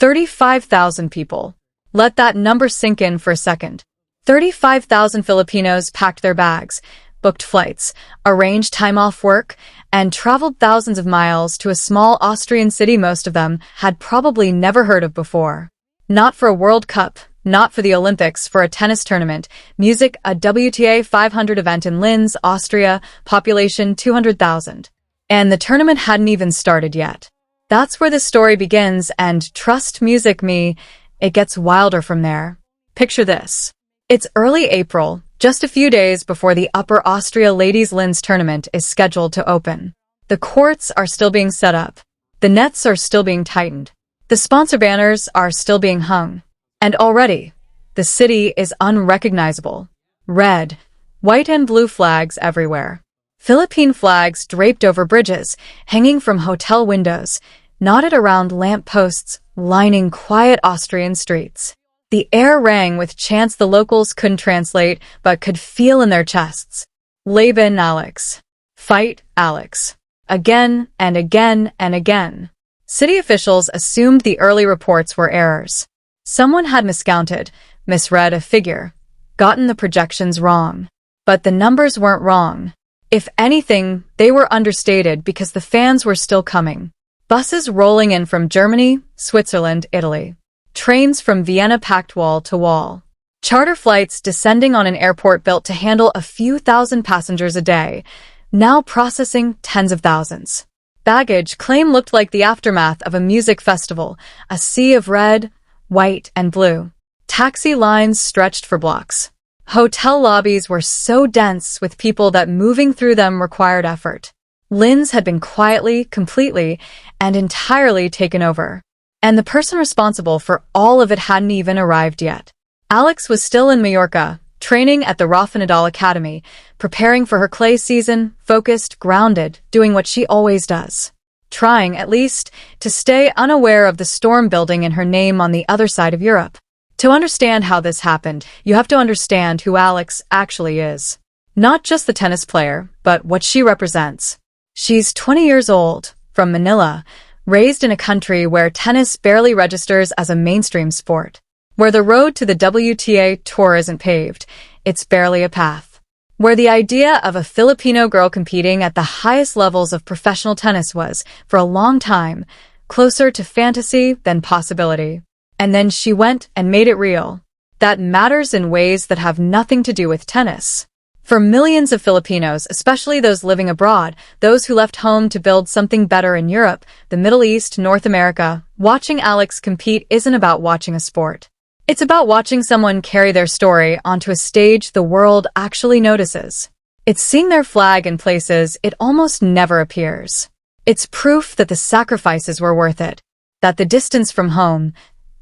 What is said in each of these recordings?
35,000 people. Let that number sink in for a second. 35,000 Filipinos packed their bags, booked flights, arranged time off work, and traveled thousands of miles to a small Austrian city most of them had probably never heard of before. Not for a World Cup, not for the Olympics, for a tennis tournament, music, a WTA 500 event in Linz, Austria, population 200,000. And the tournament hadn't even started yet. That's where the story begins, and trust music me, it gets wilder from there. Picture this. It's early April, just a few days before the Upper Austria Ladies Linz tournament is scheduled to open. The courts are still being set up. The nets are still being tightened. The sponsor banners are still being hung. And already, the city is unrecognizable. Red, white and blue flags everywhere. Philippine flags draped over bridges, hanging from hotel windows, knotted around lamp posts, lining quiet Austrian streets. The air rang with chants the locals couldn't translate, but could feel in their chests. Leben Alex. Fight, Alex. Again and again and again. City officials assumed the early reports were errors. Someone had miscounted, misread a figure, gotten the projections wrong. But the numbers weren't wrong. If anything, they were understated because the fans were still coming. Buses rolling in from Germany, Switzerland, Italy. Trains from Vienna packed wall to wall. Charter flights descending on an airport built to handle a few thousand passengers a day, now processing tens of thousands. Baggage claim looked like the aftermath of a music festival, a sea of red, white, and blue. Taxi lines stretched for blocks. Hotel lobbies were so dense with people that moving through them required effort. Linz had been quietly, completely, and entirely taken over. And the person responsible for all of it hadn't even arrived yet. Alex was still in Mallorca, training at the Rafa Nadal Academy, preparing for her clay season, focused, grounded, doing what she always does. Trying, at least, to stay unaware of the storm building in her name on the other side of Europe. To understand how this happened, you have to understand who Alex actually is. Not just the tennis player, but what she represents. She's 20 years old, from Manila, raised in a country where tennis barely registers as a mainstream sport. Where the road to the WTA Tour isn't paved, it's barely a path. Where the idea of a Filipino girl competing at the highest levels of professional tennis was, for a long time, closer to fantasy than possibility. And then she went and made it real. That matters in ways that have nothing to do with tennis. For millions of Filipinos, especially those living abroad, those who left home to build something better in Europe, the Middle East, North America, watching Alex compete isn't about watching a sport. It's about watching someone carry their story onto a stage the world actually notices. It's seeing their flag in places it almost never appears. It's proof that the sacrifices were worth it, that the distance from home,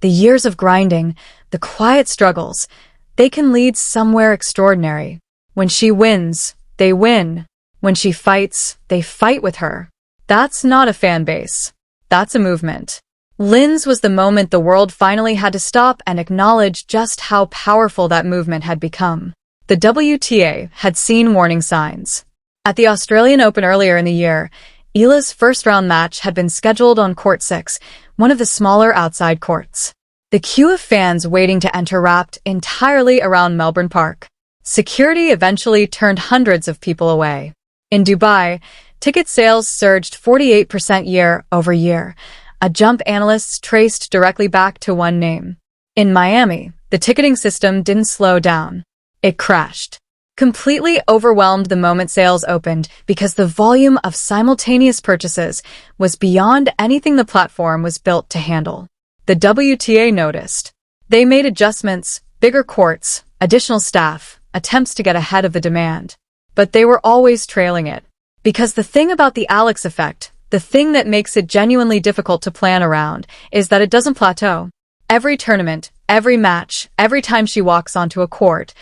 the years of grinding, the quiet struggles, they can lead somewhere extraordinary. When she wins, they win. When she fights, they fight with her. That's not a fan base. That's a movement. Linz was the moment the world finally had to stop and acknowledge just how powerful that movement had become. The WTA had seen warning signs. At the Australian Open earlier in the year, Eala's first-round match had been scheduled on Court 6, one of the smaller outside courts. The queue of fans waiting to enter wrapped entirely around Melbourne Park. Security eventually turned hundreds of people away. In Dubai, ticket sales surged 48% year over year, a jump analysts traced directly back to one name. In Miami, the ticketing system didn't slow down. It crashed. Completely overwhelmed the moment sales opened because the volume of simultaneous purchases was beyond anything the platform was built to handle. The WTA noticed. They made adjustments, bigger courts, additional staff, attempts to get ahead of the demand. But they were always trailing it. Because the thing about the Alex Effect, the thing that makes it genuinely difficult to plan around, is that it doesn't plateau. Every tournament, every match, every time she walks onto a court,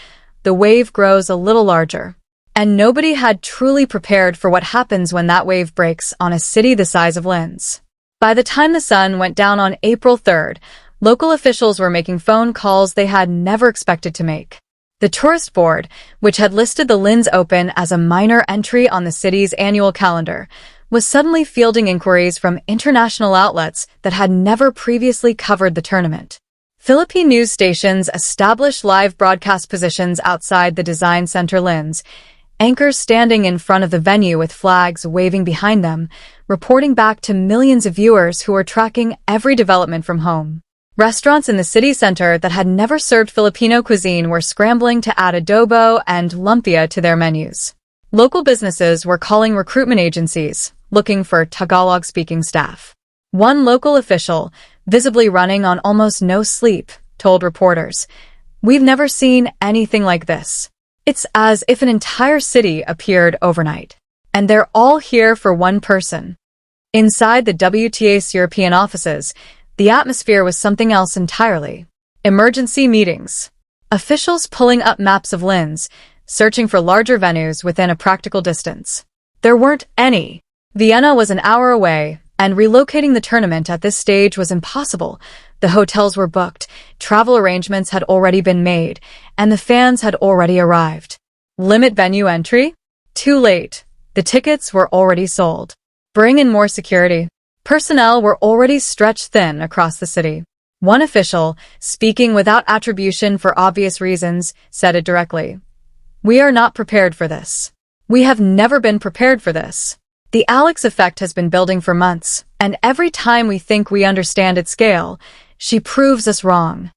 the wave grows a little larger. And nobody had truly prepared for what happens when that wave breaks on a city the size of Linz. By the time the sun went down on April 3rd, local officials were making phone calls they had never expected to make. The tourist board, which had listed the Linz Open as a minor entry on the city's annual calendar, was suddenly fielding inquiries from international outlets that had never previously covered the tournament. Philippine news stations established live broadcast positions outside the design center Linz, anchors standing in front of the venue with flags waving behind them, reporting back to millions of viewers who were tracking every development from home. Restaurants in the city center that had never served Filipino cuisine were scrambling to add adobo and lumpia to their menus. Local businesses were calling recruitment agencies, looking for Tagalog-speaking staff. One local official, visibly running on almost no sleep, told reporters, "We've never seen anything like this. It's as if an entire city appeared overnight. And they're all here for one person." Inside the WTA's European offices, the atmosphere was something else entirely. Emergency meetings. Officials pulling up maps of Linz, searching for larger venues within a practical distance. There weren't any. Vienna was an hour away, and relocating the tournament at this stage was impossible. The hotels were booked, travel arrangements had already been made, and the fans had already arrived. Limit venue entry? Too late. The tickets were already sold. Bring in more security. Personnel were already stretched thin across the city. One official, speaking without attribution for obvious reasons, said it directly. "We are not prepared for this. We have never been prepared for this. The Alex Effect has been building for months, and every time we think we understand its scale, she proves us wrong."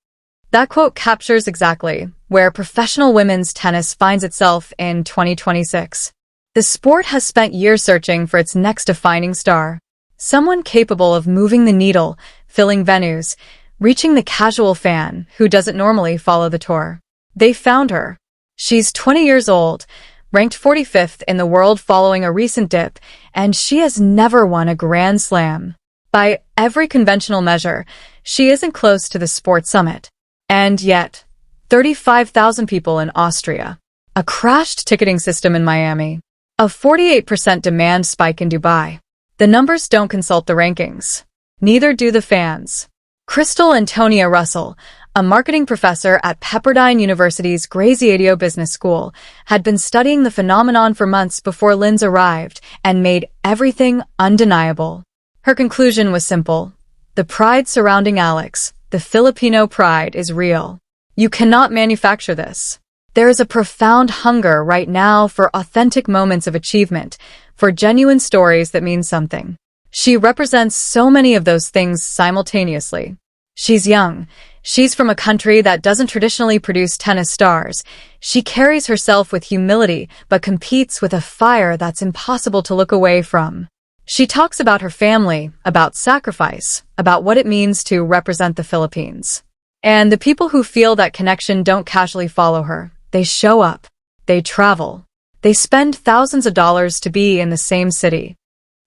That quote captures exactly where professional women's tennis finds itself in 2026. The sport has spent years searching for its next defining star. Someone capable of moving the needle, filling venues, reaching the casual fan who doesn't normally follow the tour. They found her. She's 20 years old, ranked 45th in the world following a recent dip, and she has never won a Grand Slam. By every conventional measure, she isn't close to the sports summit. And yet, 35,000 people in Austria, a crashed ticketing system in Miami, a 48% demand spike in Dubai. The numbers don't consult the rankings. Neither do the fans. Crystal Antonia Russell, a marketing professor at Pepperdine University's Graziadio Business School, had been studying the phenomenon for months before Linz arrived and made everything undeniable. Her conclusion was simple. The pride surrounding Alex, the Filipino pride, is real. You cannot manufacture this. There is a profound hunger right now for authentic moments of achievement, for genuine stories that mean something. She represents so many of those things simultaneously. She's young. She's from a country that doesn't traditionally produce tennis stars. She carries herself with humility, but competes with a fire that's impossible to look away from. She talks about her family, about sacrifice, about what it means to represent the Philippines. And the people who feel that connection don't casually follow her. They show up. They travel. They spend thousands of dollars to be in the same city.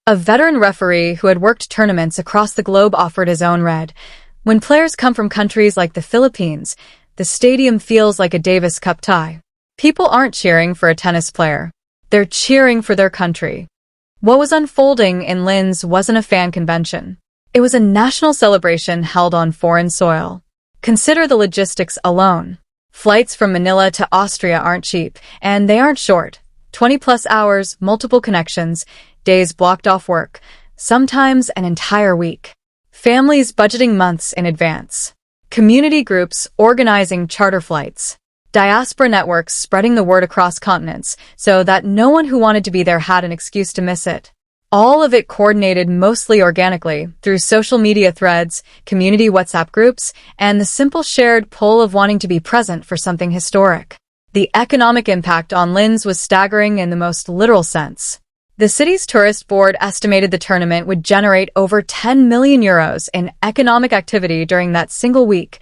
A veteran referee who had worked tournaments across the globe offered his own read. When players come from countries like the Philippines, the stadium feels like a Davis Cup tie. People aren't cheering for a tennis player. They're cheering for their country. What was unfolding in Linz wasn't a fan convention. It was a national celebration held on foreign soil. Consider the logistics alone. Flights from Manila to Austria aren't cheap, and they aren't short. 20-plus hours, multiple connections, days blocked off work, sometimes an entire week. Families budgeting months in advance. Community groups organizing charter flights. Diaspora networks spreading the word across continents so that no one who wanted to be there had an excuse to miss it. All of it coordinated mostly organically through social media threads, community WhatsApp groups, and the simple shared pull of wanting to be present for something historic. The economic impact on Linz was staggering in the most literal sense. The city's tourist board estimated the tournament would generate over 10 million euros in economic activity during that single week,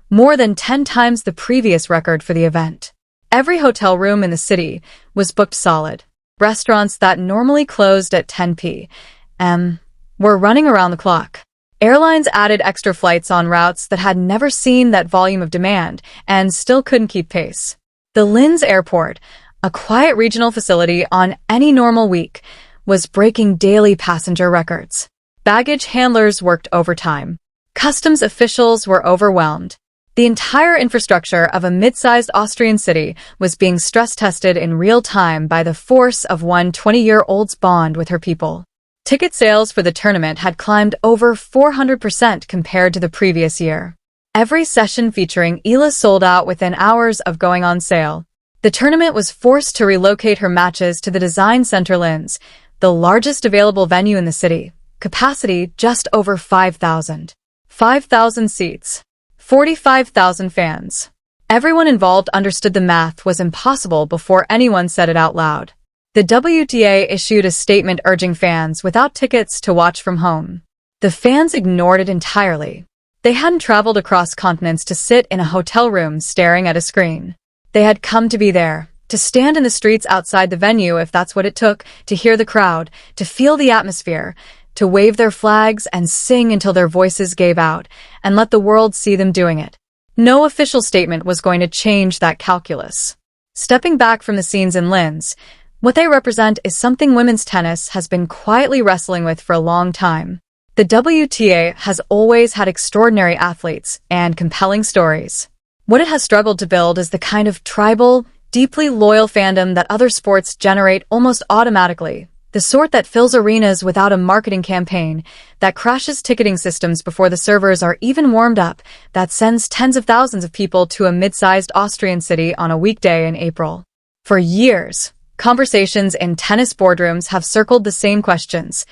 more than 10 times the previous record for the event. Every hotel room in the city was booked solid. Restaurants that normally closed at 10 p.m. were running around the clock. Airlines added extra flights on routes that had never seen that volume of demand and still couldn't keep pace. The Linz airport, a quiet regional facility on any normal week, was breaking daily passenger records. Baggage handlers worked overtime. Customs officials were overwhelmed. The entire infrastructure of a mid-sized Austrian city was being stress-tested in real time by the force of one 20-year-old's bond with her people. Ticket sales for the tournament had climbed over 400% compared to the previous year. Every session featuring Eala sold out within hours of going on sale. The tournament was forced to relocate her matches to the Design Center Linz, the largest available venue in the city. Capacity just over 5,000. 5,000 seats. 45,000 fans. Everyone involved understood the math was impossible before anyone said it out loud. The WTA issued a statement urging fans without tickets to watch from home. The fans ignored it entirely. They hadn't traveled across continents to sit in a hotel room staring at a screen. They had come to be there, to stand in the streets outside the venue if that's what it took, to hear the crowd, to feel the atmosphere, to wave their flags and sing until their voices gave out, and let the world see them doing it. No official statement was going to change that calculus. Stepping back from the scenes in Linz, what they represent is something women's tennis has been quietly wrestling with for a long time. The WTA has always had extraordinary athletes and compelling stories. What it has struggled to build is the kind of tribal, deeply loyal fandom that other sports generate almost automatically, the sort that fills arenas without a marketing campaign, that crashes ticketing systems before the servers are even warmed up, that sends tens of thousands of people to a mid-sized Austrian city on a weekday in April. For years, conversations in tennis boardrooms have circled the same questions.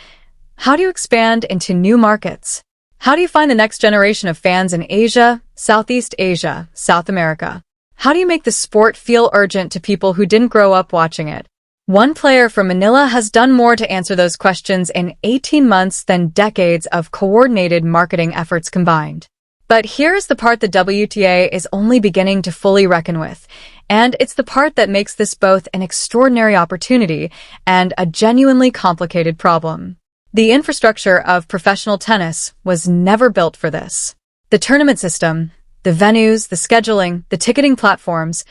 How do you expand into new markets? How do you find the next generation of fans in Asia, Southeast Asia, South America? How do you make the sport feel urgent to people who didn't grow up watching it? One player from Manila has done more to answer those questions in 18 months than decades of coordinated marketing efforts combined. But here's the part the WTA is only beginning to fully reckon with, and it's the part that makes this both an extraordinary opportunity and a genuinely complicated problem. The infrastructure of professional tennis was never built for this. The tournament system, the venues, the scheduling, the ticketing platforms,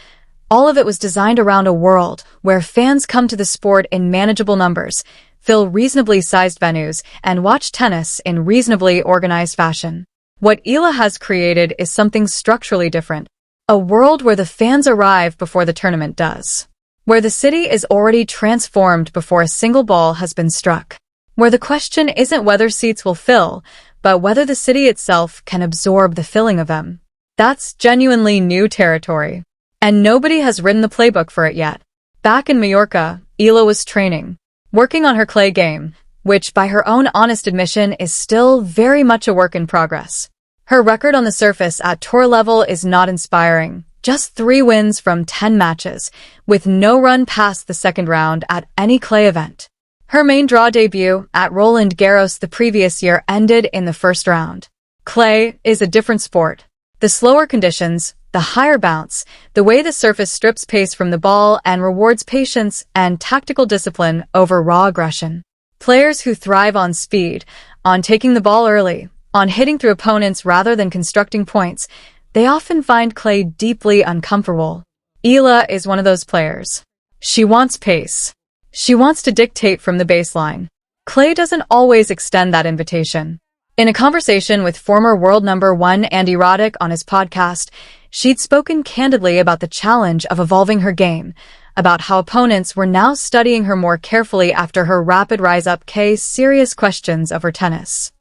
all of it was designed around a world where fans come to the sport in manageable numbers, fill reasonably sized venues, and watch tennis in reasonably organized fashion. What Eala has created is something structurally different. A world where the fans arrive before the tournament does. Where the city is already transformed before a single ball has been struck. Where the question isn't whether seats will fill, but whether the city itself can absorb the filling of them. That's genuinely new territory. And nobody has written the playbook for it yet. Back in Mallorca, Eala was training, working on her clay game, which by her own honest admission is still very much a work in progress. Her record on the surface at tour level is not inspiring. Just 3 wins from 10 matches, with no run past the second round at any clay event. Her main draw debut at Roland Garros the previous year ended in the first round. Clay is a different sport. The slower conditions, the higher bounce, the way the surface strips pace from the ball and rewards patience and tactical discipline over raw aggression. Players who thrive on speed, on taking the ball early, on hitting through opponents rather than constructing points, they often find clay deeply uncomfortable. Eala is one of those players. She wants pace. She wants to dictate from the baseline. Clay doesn't always extend that invitation. In a conversation with former world number 1 Andy Roddick on his podcast, she'd spoken candidly about the challenge of evolving her game, about how opponents were now studying her more carefully after her rapid rise up raised serious questions of her tennis.